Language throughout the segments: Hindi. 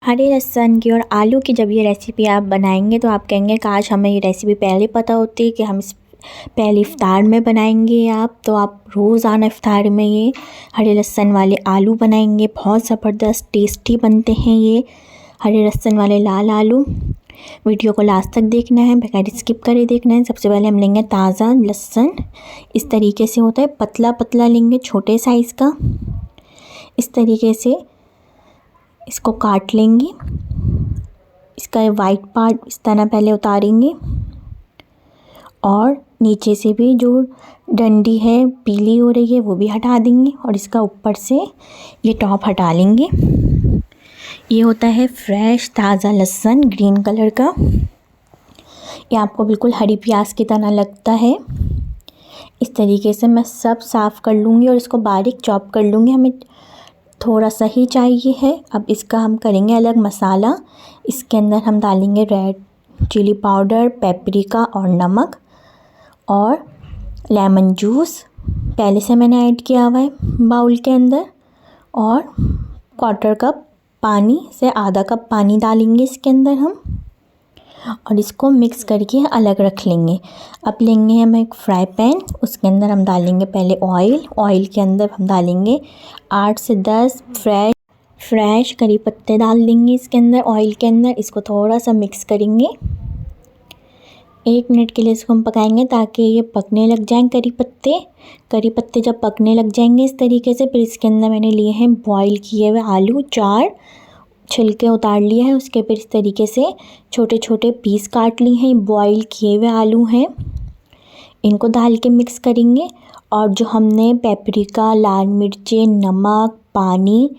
हरे लहसुन की और आलू की जब ये रेसिपी आप बनाएंगे तो आप कहेंगे काश हमें ये रेसिपी पहले पता होती कि हम इस पहले इफ्तार में बनाएंगे। तो आप रोज़ाना इफ्तार में ये हरे लहसुन वाले आलू बनाएंगे। बहुत ज़बरदस्त टेस्टी बनते हैं ये हरे लहसुन वाले लाल आलू। वीडियो को लास्ट तक देखना है, बगैर स्किप करे देखना है। सबसे पहले हम लेंगे ताज़ा लहसुन, इस तरीके से होता है, पतला पतला लेंगे, छोटे साइज़ का। इस तरीके से इसको काट लेंगे। इसका वाइट पार्ट इस तरह पहले उतारेंगे और नीचे से भी जो डंडी है पीली हो रही है वो भी हटा देंगे और इसका ऊपर से ये टॉप हटा लेंगे। ये होता है फ्रेश ताज़ा लहसुन ग्रीन कलर का। ये आपको बिल्कुल हरी प्याज की तरह लगता है। इस तरीके से मैं सब साफ़ कर लूँगी और इसको बारीक चॉप कर लूँगी। हमें थोड़ा सा ही चाहिए है। अब इसका हम करेंगे अलग मसाला। इसके अंदर हम डालेंगे रेड चिली पाउडर, पेपरिका और नमक और लेमन जूस पहले से मैंने ऐड किया हुआ है बाउल के अंदर। और क्वार्टर कप पानी से आधा कप पानी डालेंगे इसके अंदर हम और इसको मिक्स करके अलग रख लेंगे। अब लेंगे हम एक फ्राई पैन, उसके अंदर हम डालेंगे पहले ऑयल के अंदर हम डालेंगे 8 से 10 फ्रेश करी पत्ते डाल देंगे इसके अंदर ऑयल के अंदर। इसको थोड़ा सा मिक्स करेंगे। 1 मिनट के लिए इसको हम पकाएंगे ताकि ये पकने लग जाएं करी पत्ते जब पकने लग जाएंगे इस तरीके से, फिर इसके अंदर मैंने लिए हैं बॉईल किए हुए आलू 4, छिलके उतार लिए हैं उसके। फिर इस तरीके से छोटे छोटे पीस काट लिए हैं। बॉईल किए हुए आलू हैं, इनको डाल के मिक्स करेंगे। और जो हमने पेपरिका, लाल मिर्चें, नमक, पानी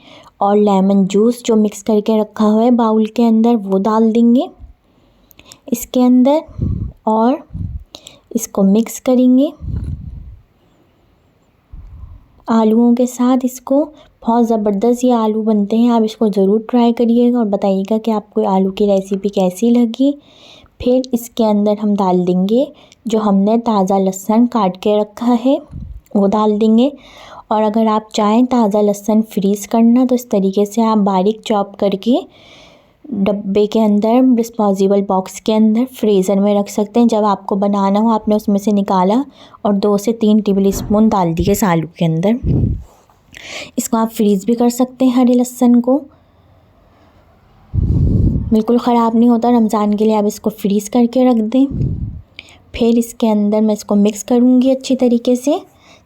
और लेमन जूस जो मिक्स करके रखा हुआ है बाउल के अंदर वो डाल देंगे इसके अंदर और इसको मिक्स करेंगे आलूओं के साथ। इसको बहुत ज़बरदस्त ये आलू बनते हैं। आप इसको ज़रूर ट्राई करिएगा और बताइएगा कि आपको आलू की रेसिपी कैसी लगी। फिर इसके अंदर हम डाल देंगे जो हमने ताज़ा लहसुन काट के रखा है वो डाल देंगे। और अगर आप चाहें ताज़ा लहसुन फ्रीज़ करना तो इस तरीके से आप बारीक चॉप करके डब्बे के अंदर, डिस्पोजेबल बॉक्स के अंदर फ्रीज़र में रख सकते हैं। जब आपको बनाना हो आपने उसमें से निकाला और 2 से 3 टेबल स्पून डाल दिए इस आलू के अंदर। इसको आप फ्रीज़ भी कर सकते हैं। हरे लहसुन को बिल्कुल ख़राब नहीं होता। रमज़ान के लिए आप इसको फ्रीज़ करके रख दें। फिर इसके अंदर मैं इसको मिक्स करूँगी अच्छी तरीके से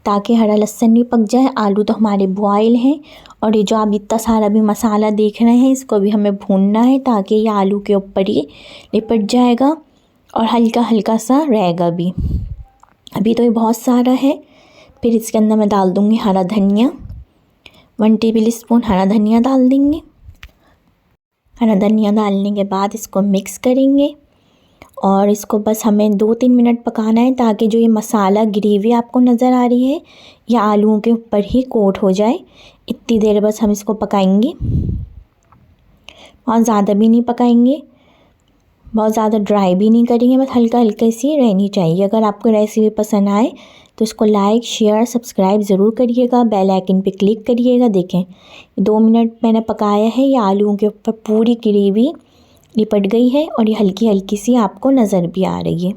ताकि हरा लहसुन भी पक जाए। आलू तो हमारे बॉयल हैं और ये जो आप इतना सारा भी मसाला देख रहे हैं इसको भी हमें भूनना है ताकि ये आलू के ऊपर ही लिपट जाएगा और हल्का हल्का सा रहेगा भी। अभी तो ये बहुत सारा है। फिर इसके अंदर मैं डाल दूँगी हरा धनिया, 1 टेबल स्पून हरा धनिया डाल देंगे। हरा धनिया डालने के बाद इसको मिक्स करेंगे और इसको बस हमें 2-3 मिनट पकाना है ताकि जो ये मसाला ग्रेवी आपको नज़र आ रही है ये आलूओं के ऊपर ही कोट हो जाए। इतनी देर बस हम इसको पकाएंगे। बहुत ज़्यादा भी नहीं पकाएंगे, बहुत ज़्यादा ड्राई भी नहीं करेंगे, बस हल्का हल्का सी रहनी चाहिए। अगर आपको रेसिपी पसंद आए तो इसको लाइक, शेयर, सब्सक्राइब ज़रूर करिएगा, बेल आइकन पे क्लिक करिएगा। देखें 2 मिनट मैंने पकाया है, ये आलूओं के ऊपर पूरी ग्रेवी लिपट गई है और ये हल्की हल्की सी आपको नज़र भी आ रही है।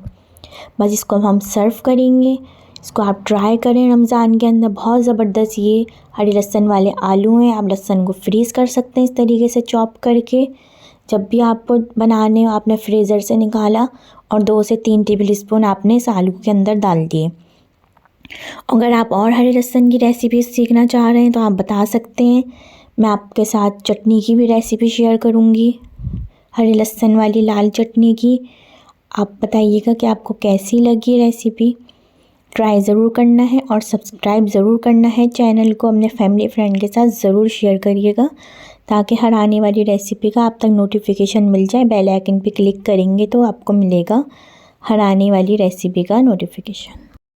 बस इसको हम सर्व करेंगे। इसको आप ट्राई करें रमज़ान के अंदर। बहुत ज़बरदस्त ये हरे लहसुन वाले आलू हैं। आप लहसुन को फ्रीज़ कर सकते हैं इस तरीके से चॉप करके। जब भी आपको बनाने हो आपने फ्रीज़र से निकाला और 2 से 3 टेबल स्पून आपने इस आलू के अंदर डाल दिए। अगर आप और हरे लहसुन की रेसिपी सीखना चाह रहे हैं तो आप बता सकते हैं। मैं आपके साथ चटनी की भी रेसिपी शेयर करूँगी, हरे लहसुन वाली लाल चटनी की। आप बताइएगा कि आपको कैसी लगी रेसिपी। ट्राई ज़रूर करना है और सब्सक्राइब ज़रूर करना है चैनल को। अपने फैमिली फ्रेंड के साथ ज़रूर शेयर करिएगा ताकि हर आने वाली रेसिपी का आप तक नोटिफिकेशन मिल जाए। बेल आइकन पे क्लिक करेंगे तो आपको मिलेगा हर आने वाली रेसिपी का नोटिफिकेशन।